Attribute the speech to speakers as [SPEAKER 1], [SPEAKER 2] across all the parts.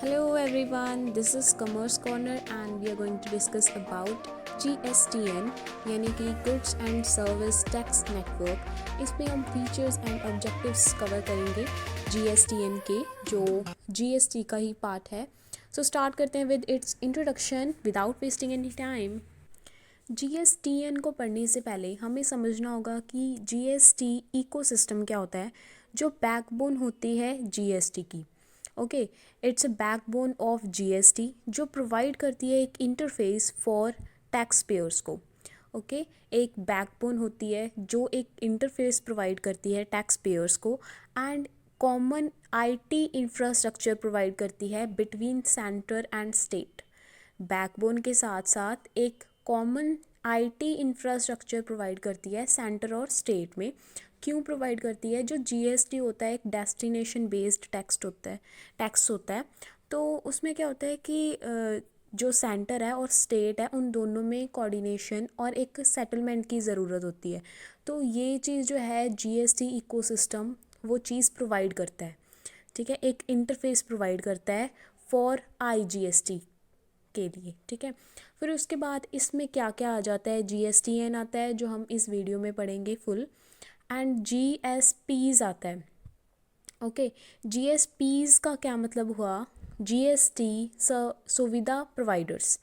[SPEAKER 1] Hello everyone, this is Commerce Corner and we are going to discuss about GSTN यानी कि Goods and Service Tax Network। इसमें हम features and objectives cover करेंगे GSTN के, जो GST का ही part है। सो स्टार्ट करते हैं with its introduction without wasting any time. GSTN को पढ़ने से पहले हमें समझना होगा कि GST इकोसिस्टम क्या होता है, जो बैकबोन होती है GST की। Okay, it's a backbone of GST जो प्रोवाइड करती है एक इंटरफेस फॉर टैक्स पेयर्स को। ओके, एक बैकबोन होती है जो एक इंटरफेस प्रोवाइड करती है टैक्स पेयर्स को, and common IT infrastructure provide करती है between centre and state. Backbone के साथ साथ एक कॉमन आईटी इंफ्रास्ट्रक्चर प्रोवाइड करती है सेंटर और स्टेट में। क्यों प्रोवाइड करती है? जो जीएसटी होता है एक डेस्टिनेशन बेस्ड टैक्स होता है। तो उसमें क्या होता है कि जो सेंटर है और स्टेट है उन दोनों में कोऑर्डिनेशन और एक सेटलमेंट की ज़रूरत होती है। तो ये चीज़ जो है जीएसटी इकोसिस्टम वो चीज़ प्रोवाइड करता है। ठीक है, एक इंटरफेस प्रोवाइड करता है फॉर आईजीएसटी के लिए। ठीक है, फिर उसके बाद इसमें क्या क्या आ जाता है? जीएसटीएन आता है जो हम इस वीडियो में पढ़ेंगे फुल, एंड जीएसपीज आता है। ओके, जीएसपीज का क्या मतलब हुआ? जीएसटी सुविधा प्रोवाइडर्स।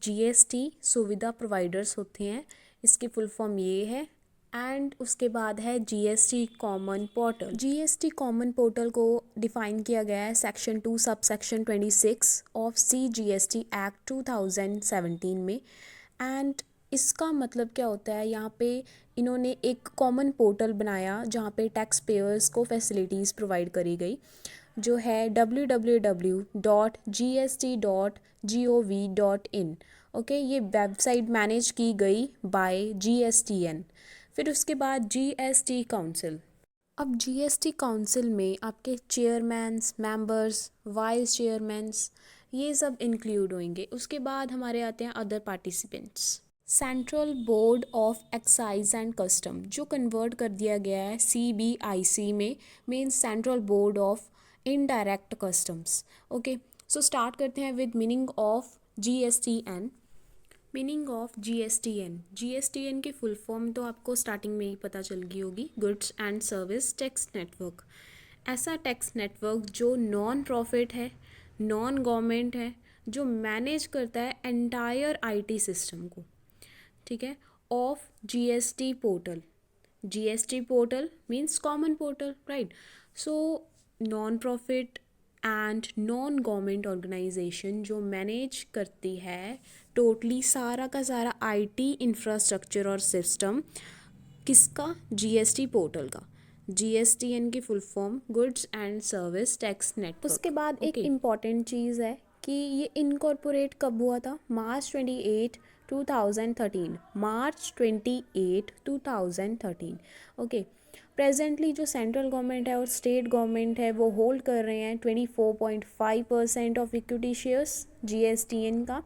[SPEAKER 1] जीएसटी सुविधा प्रोवाइडर्स होते हैं, इसकी फुल फॉर्म ये है। एंड उसके बाद है GST common portal. GST common portal को डिफाइन किया गया है section 2 sub section 26 of CGST act 2017 में। एंड इसका मतलब क्या होता है? यहाँ पे इन्होंने एक कॉमन पोर्टल बनाया जहाँ पे टैक्स पेयर्स को फैसिलिटीज़ प्रोवाइड करी गई, जो है www.gst.gov.in। ओके, ये वेबसाइट मैनेज की गई बाय GSTN। फिर उसके बाद GST काउंसिल। अब GST काउंसिल में आपके चेयरमैन्स, मेंबर्स, वाइस चेयरमैन्स ये सब इंक्लूड होंगे। उसके बाद हमारे आते हैं other participants. Central board of excise and custom जो कन्वर्ट कर दिया गया है CBIC में, means central board of indirect customs. Okay, so start करते हैं with meaning of GSTN। Meaning of GSTN की फुल फॉर्म तो आपको स्टार्टिंग में ही पता चल गई होगी, goods and service tax network. ऐसा टैक्स नेटवर्क जो नॉन प्रॉफिट है, नॉन गवर्नमेंट है, जो मैनेज करता है एंटायर आईटी सिस्टम को। ठीक है, of GST portal means common portal, right. So non profit and non government organisation जो मैनेज करती है टोटली सारा का सारा आईटी इंफ्रास्ट्रक्चर और सिस्टम, किसका? जीएसटी पोर्टल का। जीएसटीएन की full form goods and service tax network. उसके बाद एक इम्पॉर्टेंट चीज़ है कि ये इनकॉर्पोरेट कब हुआ था? मार्च 28 2013। मार्च 28 2013। ओके, प्रेजेंटली जो सेंट्रल गवर्नमेंट है और स्टेट गवर्नमेंट है वो होल्ड कर रहे हैं 24.5% ऑफ इक्विटी शेयर्स जीएसटीएन का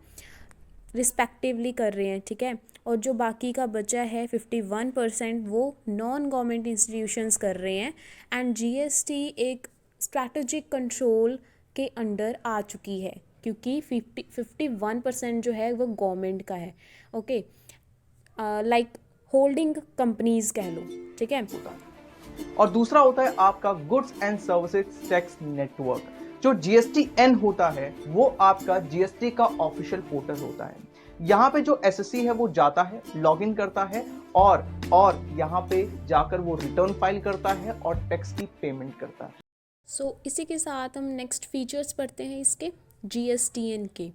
[SPEAKER 1] रिस्पेक्टिवली कर रहे हैं। ठीक है, और जो बाकी का बचा है 51% वो नॉन गवर्नमेंट इंस्टीट्यूशंस कर रहे हैं। एंड जीएसटी एक स्ट्रैटेजिक कंट्रोल के अंडर आ चुकी है क्योंकि 51% जो है वो गवर्नमेंट का है। ओके, लाइक होल्डिंग कंपनीज कह लो। ठीक है,
[SPEAKER 2] और दूसरा होता है आपका goods and services tax network. जो GSTN होता है वो आपका GST का ऑफिशियल पोर्टल होता है। यहाँ पे जो SSC है वो जाता है, लॉगिन करता है और यहाँ पे जाकर वो रिटर्न फाइल करता है और टैक्स की पेमेंट करता है।
[SPEAKER 1] सो इसी के साथ हम नेक्स्ट फीचर्स पढ़ते हैं इसके GSTN के,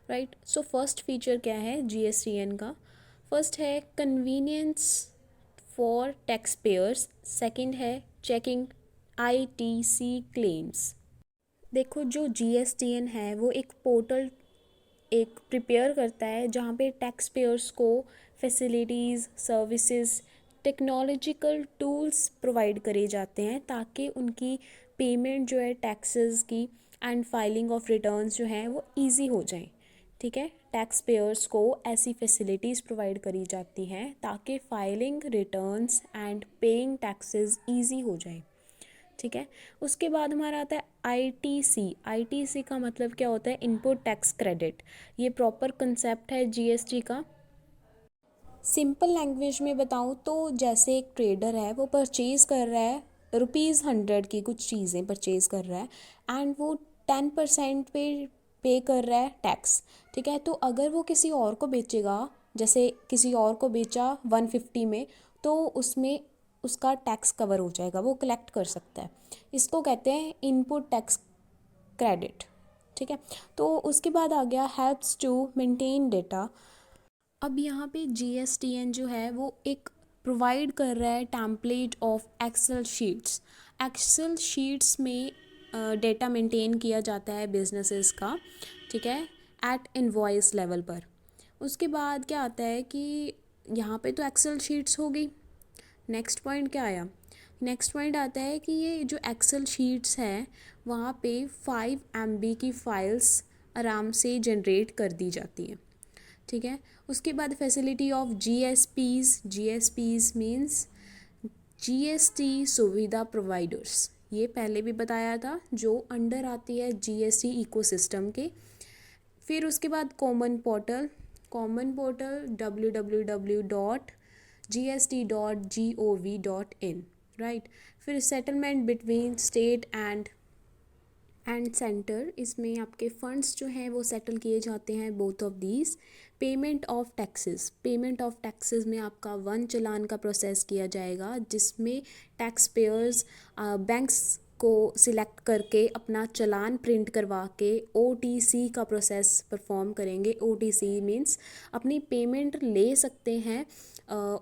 [SPEAKER 1] राइट। सो फर्स्ट फीचर क्या है GSTN का? फर्स्ट है convenience for tax payers. Second है चेकिंग ITC क्लेम्स। देखो, जो GSTN है वो एक पोर्टल एक प्रिपेयर करता है जहाँ पे टैक्स पेयर्स को facilities, services, technological tools provide करे जाते हैं ताकि उनकी पेमेंट जो है टैक्सेस की एंड फाइलिंग ऑफ रिटर्न्स जो हैं वो इजी हो जाएं। ठीक है, टैक्स पेयर्स को ऐसी फैसिलिटीज़ प्रोवाइड करी जाती हैं ताकि filing returns and paying taxes easy हो जाए। ठीक है। उसके बाद हमारा आता है आईटीसी। आईटीसी का मतलब क्या होता है? Input tax credit. ये प्रॉपर कंसेप्ट है जीएसटी का। सिंपल लैंग्वेज में बताऊँ तो जैसे एक ट्रेडर है, वो परचेज़ कर रहा है ₹100 की कुछ चीज़ें परचेज़ कर रहा है एंड वो 10% पे कर रहा है टैक्स। ठीक है। तो अगर वो किसी और को बेचेगा, जैसे किसी और को बेचा 150 में, तो उसमें उसका टैक्स कवर हो जाएगा, वो कलेक्ट कर सकता है। इसको कहते हैं इनपुट टैक्स क्रेडिट। ठीक है। तो उसके बाद आ गया हेल्प्स टू मेंटेन डेटा। अब यहाँ पे जीएसटीएन जो है वो एक प्रोवाइड कर रहा है template of excel sheets. Excel sheets में डेटा मेंटेन किया जाता है बिजनेसेस का। ठीक है। एट इनवॉइस लेवल पर। उसके बाद क्या आता है कि यहाँ पे तो एक्सेल शीट्स हो गई। नेक्स्ट पॉइंट क्या आया? नेक्स्ट पॉइंट आता है कि ये जो एक्सेल शीट्स हैं वहाँ पे 5 MB की फ़ाइल्स आराम से जनरेट कर दी जाती हैं। ठीक है। उसके बाद फैसिलिटी ऑफ जीएसपीज़। जीएसपीज़ मीन्स जीएसटी सुविधा प्रोवाइडर्स। ये पहले भी बताया था, जो अंडर आती है जीएसटी इकोसिस्टम के। फिर उसके बाद common portal. Common portal www.gst.gov.in, right. फिर settlement between state and centre. इसमें आपके फंड्स जो हैं वो सेटल किए जाते हैं, both of these. Payment of taxes. Payment of taxes में आपका 1 चालान का प्रोसेस किया जाएगा, जिसमें टैक्स पेयर्स बैंक्स को सिलेक्ट करके अपना चालान प्रिंट करवा के ओटीसी का प्रोसेस परफॉर्म करेंगे। ओटीसी मीन्स अपनी पेमेंट ले सकते हैं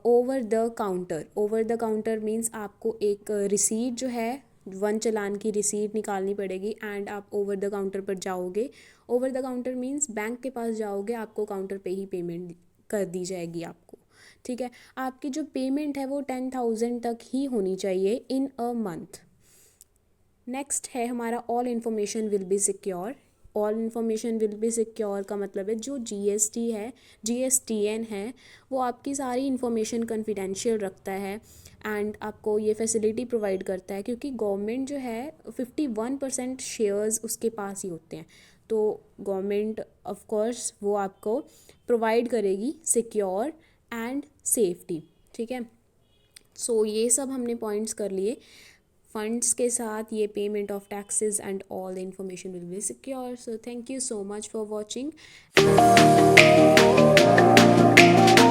[SPEAKER 1] over the counter. Over the counter means आपको एक रिसीट जो है 1 चालान की रिसीट निकालनी पड़ेगी एंड आप ओवर द काउंटर पर जाओगे। Over the counter means bank के पास जाओगे, आपको काउंटर पे ही पेमेंट कर दी जाएगी आपको। ठीक है। आपकी जो पेमेंट है वो 10,000 तक ही होनी चाहिए इन अ मंथ। नेक्स्ट है हमारा all information will be secure. All information will be secure का मतलब है जो जीएसटी है, जीएसटीएन है, वो आपकी सारी इन्फॉर्मेशन कॉन्फिडेंशियल रखता है एंड आपको ये फैसिलिटी प्रोवाइड करता है, क्योंकि गवर्नमेंट जो है 51% शेयर्स उसके पास ही होते हैं। तो गवर्नमेंट ऑफ कोर्स वो आपको प्रोवाइड करेगी सिक्योर एंड सेफ्टी। ठीक है। सो ये सब हमने पॉइंट्स कर लिए। फंड्स के साथ ये payment of taxes and all the information will be secure. So thank you so much for watching.